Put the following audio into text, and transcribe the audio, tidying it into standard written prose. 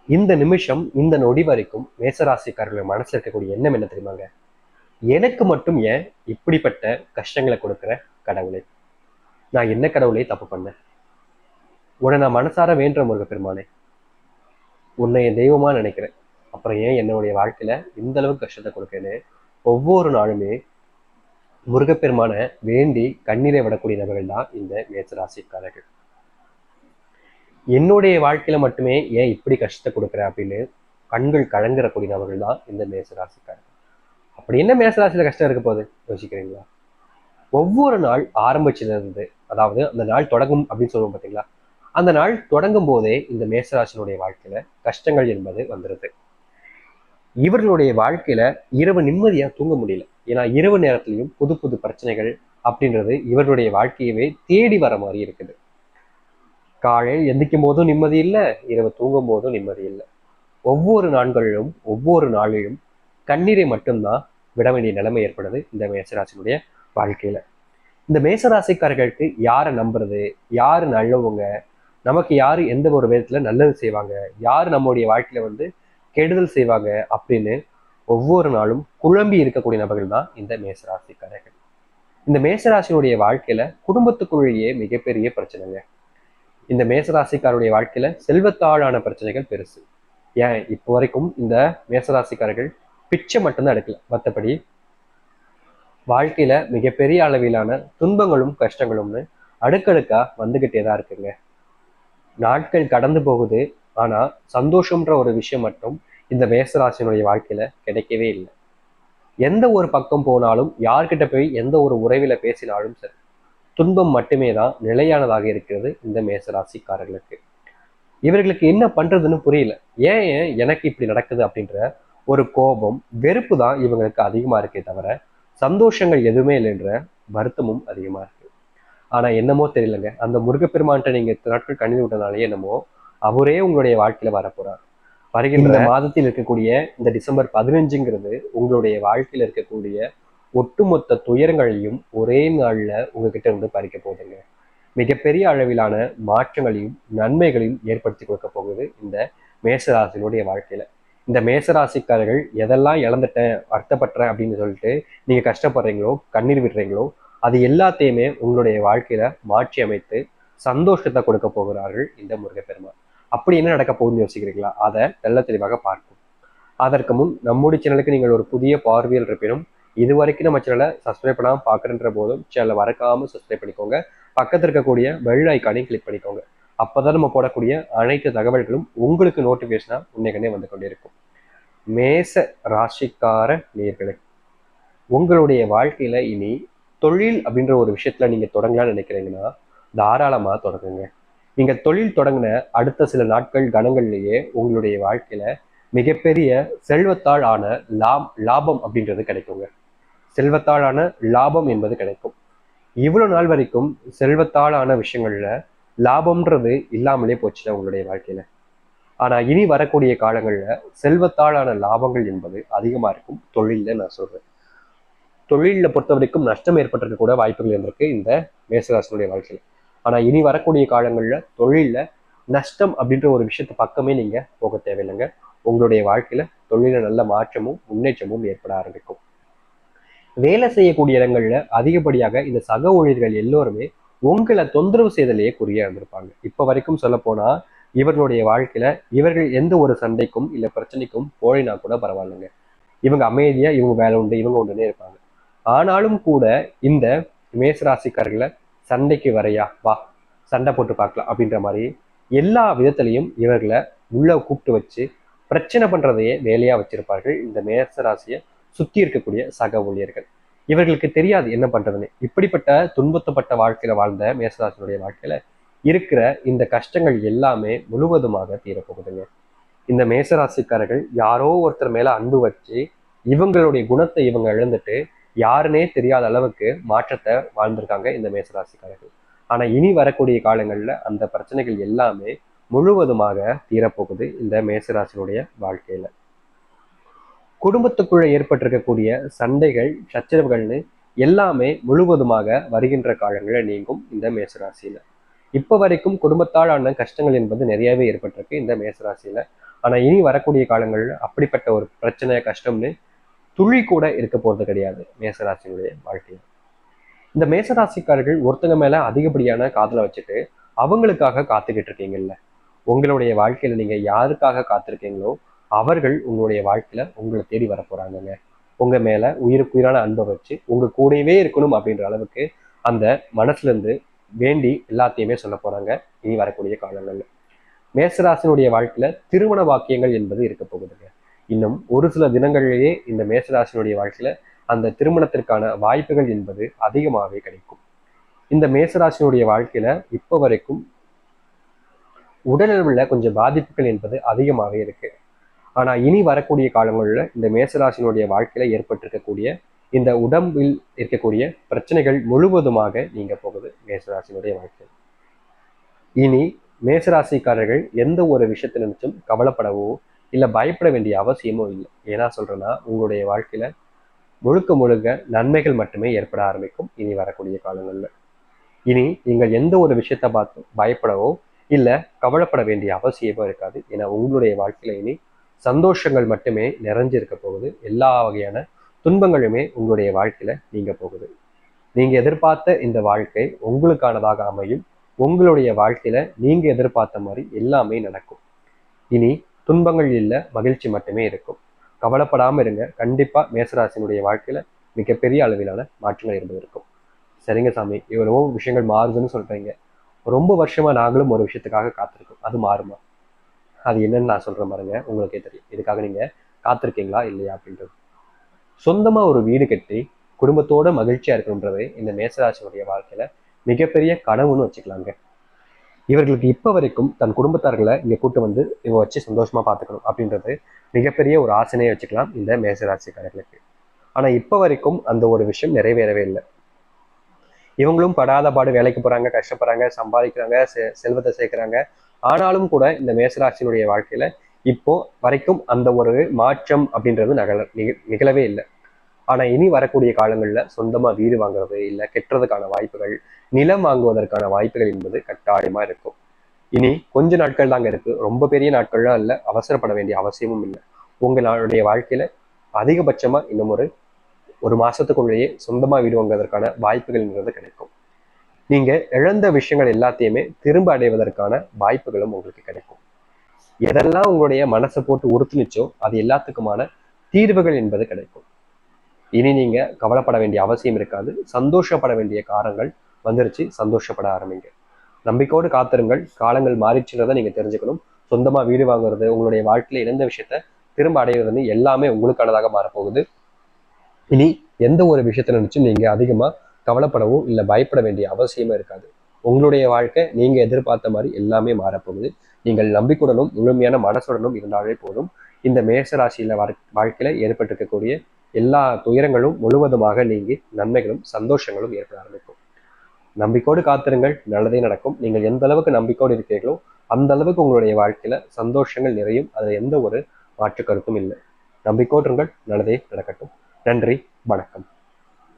இந்த நிமிஷம் இந்த நொடி வரைக்கும் மேசராசிக்காரர்கள் மனசுல இருக்கக்கூடிய எண்ணம் என்ன தெரியுமாங்க? எனக்கு மட்டும் ஏன் இப்படிப்பட்ட கஷ்டங்களை கொடுக்குற கடவுளே? நான் என்ன கடவுளே தப்பு பண்ணேன்? உன்னை நான் மனசார வேண்ட முருகப்பெருமானே, உன்னை என் தெய்வமா நினைக்கிறேன். அப்புறம் ஏன் என்னுடைய வாழ்க்கையில இந்த அளவுக்கு கஷ்டத்தை கொடுக்கேன்னு ஒவ்வொரு நாளுமே முருகப்பெருமான வேண்டி கண்ணீரை விடக்கூடிய நபர்கள் தான் இந்த மேசராசிக்காரர்கள். என்னுடைய வாழ்க்கையில மட்டுமே ஏன் இப்படி கஷ்டத்தை கொடுக்குற அப்படின்னு கண்கள் கலங்குறக்கூடிய நபர்கள் தான் இந்த மேசராசிக்காரர்கள். அப்படி என்ன மேசராசியில கஷ்டம் இருக்க போகுது யோசிக்கிறீங்களா? ஒவ்வொரு நாள் ஆரம்பிச்சதுலேருந்து, அதாவது அந்த நாள் தொடங்கும் அப்படின்னு சொல்லுவோம் பார்த்தீங்களா, அந்த நாள் தொடங்கும் போதே இந்த மேசராசினுடைய வாழ்க்கையில கஷ்டங்கள் என்பது வந்துடுது. இவர்களுடைய வாழ்க்கையில இரவு நிம்மதியா தூங்க முடியல. ஏன்னா இரவு நேரத்திலையும் புது புது பிரச்சனைகள் அப்படின்றது இவர்களுடைய வாழ்க்கையவே தேடி வர மாதிரி இருக்குது. காலையில் எந்திக்கும் போதும் நிம்மதி இல்லை, இரவு தூங்கும் போதும் நிம்மதி இல்லை. ஒவ்வொரு நாட்களிலும் ஒவ்வொரு நாளிலும் கண்ணீரை மட்டும்தான் விட வேண்டிய நிலைமை ஏற்படுது இந்த மேசராசினுடைய வாழ்க்கையில. இந்த மேசராசிக்காரர்களுக்கு யாரை நம்புறது, யாரு நல்லவங்க, நமக்கு யாரு எந்த ஒரு விதத்துல நல்லது செய்வாங்க, யாரு நம்மளுடைய வாழ்க்கையில கெடுதல் செய்வாங்க அப்படின்னு ஒவ்வொரு நாளும் குழம்பி இருக்கக்கூடிய நபர்கள் தான் இந்த மேசராசிக்காரர்கள். இந்த மேசராசினுடைய வாழ்க்கையில குடும்பத்துக்குள்ளேயே மிகப்பெரிய பிரச்சனைங்க. இந்த மேசராசிக்காருடைய வாழ்க்கையில செல்வத்தாளான பிரச்சனைகள் பெருசு. ஏன் இப்போ வரைக்கும் இந்த மேசராசிக்காரர்கள் பிச்சை மட்டும்தான் எடுக்கல, மற்றபடி வாழ்க்கையில மிகப்பெரிய அளவிலான துன்பங்களும் கஷ்டங்களும்னு அடுக்கடுக்கா வந்துகிட்டே தான் இருக்குங்க. நாட்கள் கடந்து போகுது, ஆனா சந்தோஷம்ன்ற ஒரு விஷயம் மட்டும் இந்த மேசராசினுடைய வாழ்க்கையில கிடைக்கவே இல்லை. எந்த ஒரு பக்கம் போனாலும், யார்கிட்ட போய் எந்த ஒரு உறவில பேசினாலும் சரி, துன்பம் மட்டுமே தான் நிலையானதாக இருக்கிறது இந்த மேசராசிக்காரர்களுக்கு. இவர்களுக்கு என்ன பண்றதுன்னு புரியல. ஏன் எனக்கு இப்படி நடக்குது அப்படின்ற ஒரு கோபம், வெறுப்பு தான் இவங்களுக்கு அதிகமா இருக்கே தவிர சந்தோஷங்கள் எதுவுமே இல்லைன்ற வருத்தமும் அதிகமா இருக்கு. ஆனா என்னமோ தெரியலங்க, அந்த முருகப்பெருமான்கிட்ட நீங்க நாட்கள் கண்ணீர் விட்டனாலே என்னமோ அவரே உங்களுடைய வாழ்க்கையில வரப்போறார். வருகின்ற மாதத்தில் இருக்கக்கூடிய இந்த டிசம்பர் 15ங்கிறது உங்களுடைய வாழ்க்கையில இருக்கக்கூடிய ஒட்டுமொத்த துயரங்களையும் ஒரே நாள்ல உங்ககிட்ட இருந்து பறிக்க போகுதுங்க. மிகப்பெரிய அளவிலான மாற்றங்களையும் நன்மைகளையும் ஏற்படுத்தி கொடுக்க போகுது இந்த மேசராசினுடைய வாழ்க்கையில. இந்த மேசராசிக்காரர்கள் எதெல்லாம் இழந்துட்டேன், வருத்தப்பட்டேன் அப்படின்னு சொல்லிட்டு நீங்க கஷ்டப்படுறீங்களோ, கண்ணீர் விடுறீங்களோ, அது எல்லாத்தையுமே உங்களுடைய வாழ்க்கையில மாற்றி அமைத்து சந்தோஷத்தை கொடுக்க போகிறார்கள் இந்த முருகப்பெருமான். அப்படி என்ன நடக்க போகுதுன்னு யோசிக்கிறீங்களா? அதை தெள்ள தெளிவாக பார்ப்போம். அதற்கு முன் நம்முடைய சேனலுக்கு நீங்கள் ஒரு புதிய பார்வையில் இருப்பினும் இது வரைக்கும் நம்ம சேனலை சப்ஸ்கிரைப் பண்ணாமல் பார்க்குறன்ற போதும் சேனலை மறக்காமல் சப்ஸ்கிரைப் பண்ணிக்கோங்க. பக்கத்தில் இருக்கக்கூடிய பெல் ஐக்கானையும் கிளிக் பண்ணிக்கோங்க. அப்போதான் நம்ம போடக்கூடிய அனைத்து தகவல்களும் உங்களுக்கு நோட்டிஃபிகேஷனாக உன்னைக்கனே வந்து கொண்டிருக்கும். மேச ராசிக்கார நேயர்களே, உங்களுடைய வாழ்க்கையில இனி தொழில் அப்படின்ற ஒரு விஷயத்துல நீங்க தொடங்கலாம்னு நினைக்கிறீங்கன்னா தாராளமாக தொடங்குங்க. நீங்க தொழில் தொடங்கின அடுத்த சில நாட்கள் கணங்கள்லேயே உங்களுடைய வாழ்க்கையில மிகப்பெரிய செல்வத்தால் ஆன லாபம் அப்படின்றது கிடைக்குங்க. செல்வத்தாலான லாபம் என்பது கிடைக்கும். இவ்வளவு நாள் வரைக்கும் செல்வத்தாலான விஷயங்கள்ல லாபம்ன்றது இல்லாமலே போச்சுல உங்களுடைய வாழ்க்கையில. ஆனா இனி வரக்கூடிய காலங்கள்ல செல்வத்தாலான லாபங்கள் என்பது அதிகமா இருக்கும் தொழில்ல. நான் சொல்றேன், தொழில பொறுத்த வரைக்கும் நஷ்டம் ஏற்பட்டிருக்க கூட வாய்ப்புகள் இருந்திருக்கு இந்த மேசராசினுடைய வாழ்க்கையில. ஆனா இனி வரக்கூடிய காலங்கள்ல தொழில நஷ்டம் அப்படின்ற ஒரு விஷயத்த பக்கமே நீங்க போக தேவையில்லைங்க. உங்களுடைய வாழ்க்கையில தொழில நல்ல மாற்றமும் முன்னேற்றமும் ஏற்பட ஆரம்பிக்கும். வேலை செய்யக்கூடிய இடங்கள்ல அதிகப்படியாக இந்த சக ஊழியர்கள் எல்லோருமே உங்களை தொந்தரவு செய்தலையே குறியா இருந்திருப்பாங்க. இப்ப வரைக்கும் சொல்ல போனா இவர்களுடைய வாழ்க்கையில இவர்கள் எந்த ஒரு சண்டைக்கும் இல்ல பிரச்சனைக்கும் போலினா கூட பரவாயில்லைங்க. இவங்க அமைதியா இவங்க வேலை உண்டு இவங்க உண்டுன்னே இருப்பாங்க. ஆனாலும் கூட இந்த மேசராசிக்காரர்களை சண்டைக்கு வரையா வா சண்டை போட்டு பார்க்கலாம் அப்படின்ற மாதிரி எல்லா விதத்திலையும் இவர்களை உள்ள கூப்பிட்டு வச்சு பிரச்சனை பண்றதையே வேலையா வச்சிருப்பார்கள் இந்த மேசராசியை சுத்தி இருக்கக்கூடிய சக ஊழியர்கள். இவர்களுக்கு தெரியாது என்ன பண்றதுன்னு. இப்படிப்பட்ட துன்பத்தப்பட்ட வாழ்க்கையில வாழ்ந்த மேசராசினுடைய வாழ்க்கையில இருக்கிற இந்த கஷ்டங்கள் எல்லாமே முழுவதுமாக தீரப்போகுதுங்க. இந்த மேசராசிக்காரர்கள் யாரோ ஒருத்தர் மேல அன்பு வச்சு இவங்களுடைய குணத்தை இவங்க இழந்துட்டு யாருன்னே தெரியாத அளவுக்கு மாற்றத்தை வாழ்ந்திருக்காங்க இந்த மேசராசிக்காரர்கள். ஆனா இனி வரக்கூடிய காலங்கள்ல அந்த பிரச்சனைகள் எல்லாமே முழுவதுமாக தீரப்போகுது இந்த மேசராசினுடைய வாழ்க்கையில. குடும்பத்துக்குள்ள ஏற்பட்டிருக்கக்கூடிய சண்டைகள் சச்சரவுகள்னு எல்லாமே முழுவதுமாக வருகின்ற காலங்களில் நீங்கும் இந்த மேசராசியில. இப்ப வரைக்கும் குடும்பத்தாலான கஷ்டங்கள் என்பது நிறையவே ஏற்பட்டிருக்கு இந்த மேசராசியில. ஆனா இனி வரக்கூடிய காலங்கள்ல அப்படிப்பட்ட ஒரு பிரச்சனை கஷ்டம்னு துளி கூட இருக்க போறது கிடையாது மேசராசினுடைய வாழ்க்கையில. இந்த மேசராசிக்காரர்கள் ஒருத்தங்க மேல அதிகப்படியான காதலை வச்சுட்டு அவங்களுக்காக காத்துக்கிட்டு இருக்கீங்கல்ல, உங்களுடைய வாழ்க்கையில நீங்க யாருக்காக காத்திருக்கீங்களோ அவர்கள் உங்களுடைய வாழ்க்கையில உங்களை தேடி வர போறாங்கங்க. உங்க மேல உயிருக்குயிரான அன்பை வச்சு உங்க கூடவே இருக்கணும் அப்படின்ற அளவுக்கு அந்த மனசுல இருந்து வேண்டி எல்லாத்தையுமே சொல்ல போறாங்க இனி வரக்கூடிய காலங்கள்ல. மேசராசினுடைய வாழ்க்கையில திருமண வாக்கியங்கள் என்பது இருக்க போகுதுங்க. இன்னும் ஒரு சில தினங்களிலேயே இந்த மேசராசினுடைய வாழ்க்கையில அந்த திருமணத்திற்கான வாய்ப்புகள் என்பது அதிகமாகவே கிடைக்கும். இந்த மேசராசினுடைய வாழ்க்கையில இப்ப வரைக்கும் உடலளவுல கொஞ்சம் பாதிப்புகள் என்பது அதிகமாகவே இருக்கு. ஆனா இனி வரக்கூடிய காலங்களில் இந்த மேசராசினுடைய வாழ்க்கையில ஏற்பட்டிருக்கக்கூடிய இந்த உடம்பில் இருக்கக்கூடிய பிரச்சனைகள் முழுவதுமாக நீங்க போகுது மேசராசினுடைய வாழ்க்கை. இனி மேசராசிக்காரர்கள் எந்த ஒரு விஷயத்தை நினைச்சும் கவலைப்படவோ இல்லை பயப்பட வேண்டிய அவசியமோ இல்லை. ஏன்னா சொல்றேன்னா உங்களுடைய வாழ்க்கையில முழுக்க முழுக்க நன்மைகள் மட்டுமே ஏற்பட ஆரம்பிக்கும் இனி வரக்கூடிய காலங்கள்ல. இனி நீங்கள் எந்த ஒரு விஷயத்தை பார்த்து பயப்படவோ இல்லை கவலைப்பட வேண்டிய அவசியமோ இருக்காது. ஏன்னா உங்களுடைய வாழ்க்கையில இனி சந்தோஷங்கள் மட்டுமே நிறைஞ்சிருக்க போகுது. எல்லா வகையான துன்பங்களுமே உங்களுடைய வாழ்க்கையில நீங்க போகுது. நீங்க எதிர்பார்த்த இந்த வாழ்க்கை உங்களுக்கானதாக அமையும். உங்களுடைய வாழ்க்கையில நீங்க எதிர்பார்த்த மாதிரி எல்லாமே நடக்கும். இனி துன்பங்கள் இல்லை, மகிழ்ச்சி மட்டுமே இருக்கும். கவலைப்படாம இருங்க. கண்டிப்பா மேசராசினுடைய வாழ்க்கையில மிகப்பெரிய அளவிலான மாற்றங்கள் என்பது இருக்கும். சரிங்க சாமி, இவ்வளவோ விஷயங்கள் மாறுதுன்னு சொல்றீங்க. ரொம்ப வருஷமா நாங்களும் ஒரு விஷயத்துக்காக காத்திருக்கோம், அது மாறுமா? அது என்னன்னு நான் சொல்றேன் பாருங்க, உங்களுக்கே தெரியும். இதுக்காக நீங்க காத்திருக்கீங்களா இல்லையா அப்படின்றது. சொந்தமா ஒரு வீடு கட்டி குடும்பத்தோட மகிழ்ச்சியா இருக்கணுன்றது இந்த மேசராசினுடைய வாழ்க்கையில மிகப்பெரிய கனவுன்னு வச்சுக்கலாங்க. இவர்களுக்கு இப்ப வரைக்கும் தன் குடும்பத்தார்களை இங்க கூட்டு வந்து இவங்க வச்சு சந்தோஷமா பார்த்துக்கணும் அப்படின்றது மிகப்பெரிய ஒரு ஆசையை வச்சுக்கலாம் இந்த மேசராசிக்காரர்களுக்கு. ஆனா இப்ப வரைக்கும் அந்த ஒரு விஷயம் நிறைவேறவே இல்லை. இவங்களும் படாத பாடு வேலைக்கு போறாங்க, கஷ்டப்படுறாங்க, சம்பாதிக்கிறாங்க, செல்வத்தை சேர்க்கிறாங்க. ஆனாலும் கூட இந்த மேசராசினுடைய வாழ்க்கையில இப்போ வரைக்கும் அந்த ஒரு மாற்றம் அப்படின்றது நிகழவே இல்லை. ஆனா இனி வரக்கூடிய காலங்கள்ல சொந்தமா வீடு வாங்குறது இல்லை கெட்டுறதுக்கான வாய்ப்புகள், நிலம் வாங்குவதற்கான வாய்ப்புகள் என்பது கட்டாயமா இருக்கும். இனி கொஞ்ச நாட்கள் தாங்க இருக்கு, ரொம்ப பெரிய நாட்கள்லாம் இல்லை. அவசரப்பட வேண்டிய அவசியமும் இல்லை. உங்களுடைய வாழ்க்கையில அதிகபட்சமா இன்னும் ஒரு மாசத்துக்குள்ளேயே சொந்தமா வீடு வாங்குவதற்கான வாய்ப்புகள்ங்கிறது கிடைக்கும். நீங்க இழந்த விஷயங்கள் எல்லாத்தையுமே திரும்ப அடைவதற்கான வாய்ப்புகளும் உங்களுக்கு கிடைக்கும். எதெல்லாம் உங்களுடைய மனசை போட்டு உறுத்துனுச்சோ அது எல்லாத்துக்குமான தீர்வுகள் என்பது கிடைக்கும். இனி நீங்க கவலைப்பட வேண்டிய அவசியம் இருக்காது. சந்தோஷப்பட வேண்டிய காலங்கள் வந்துருச்சு. சந்தோஷப்பட ஆரம்பிங்க. நம்பிக்கையோடு காத்திருங்கள். காலங்கள் மாறிச்சுன்றதை நீங்க தெரிஞ்சுக்கணும். சொந்தமா வீடு வாங்குறது, உங்களுடைய வாழ்க்கையில இழந்த விஷயத்த திரும்ப அடைவதுன்னு எல்லாமே உங்களுக்கானதாக மாறப்போகுது. இனி எந்த ஒரு விஷயத்தை நினைச்சும் நீங்க அதிகமா கவலைப்படவும் இல்லை பயப்பட வேண்டிய அவசியமே இருக்காது. உங்களுடைய வாழ்க்கை நீங்க எதிர்பார்த்த மாதிரி எல்லாமே மாறப்போகுது. நீங்கள் நம்பிக்கையுடனும் முழுமையான மனசுடனும் இருந்தாலே போதும். இந்த மேசராசியில வாழ்க்கையில ஏற்பட்டிருக்கக்கூடிய எல்லா துயரங்களும் முழுவதுமாக நீங்கி நன்மைகளும் சந்தோஷங்களும் ஏற்பட ஆரம்பிக்கும். நம்பிக்கையோடு காத்திருங்கள், நல்லதே நடக்கும். நீங்கள் எந்த அளவுக்கு நம்பிக்கையோடு இருக்கிறீர்களோ அந்த அளவுக்கு உங்களுடைய வாழ்க்கையில சந்தோஷங்கள் நிறையும். அதுல எந்த ஒரு மாற்று கருத்தும் இல்லை. நம்பிக்கையோடு இருங்கள், நல்லதே நடக்கட்டும். நன்றி, வணக்கம்.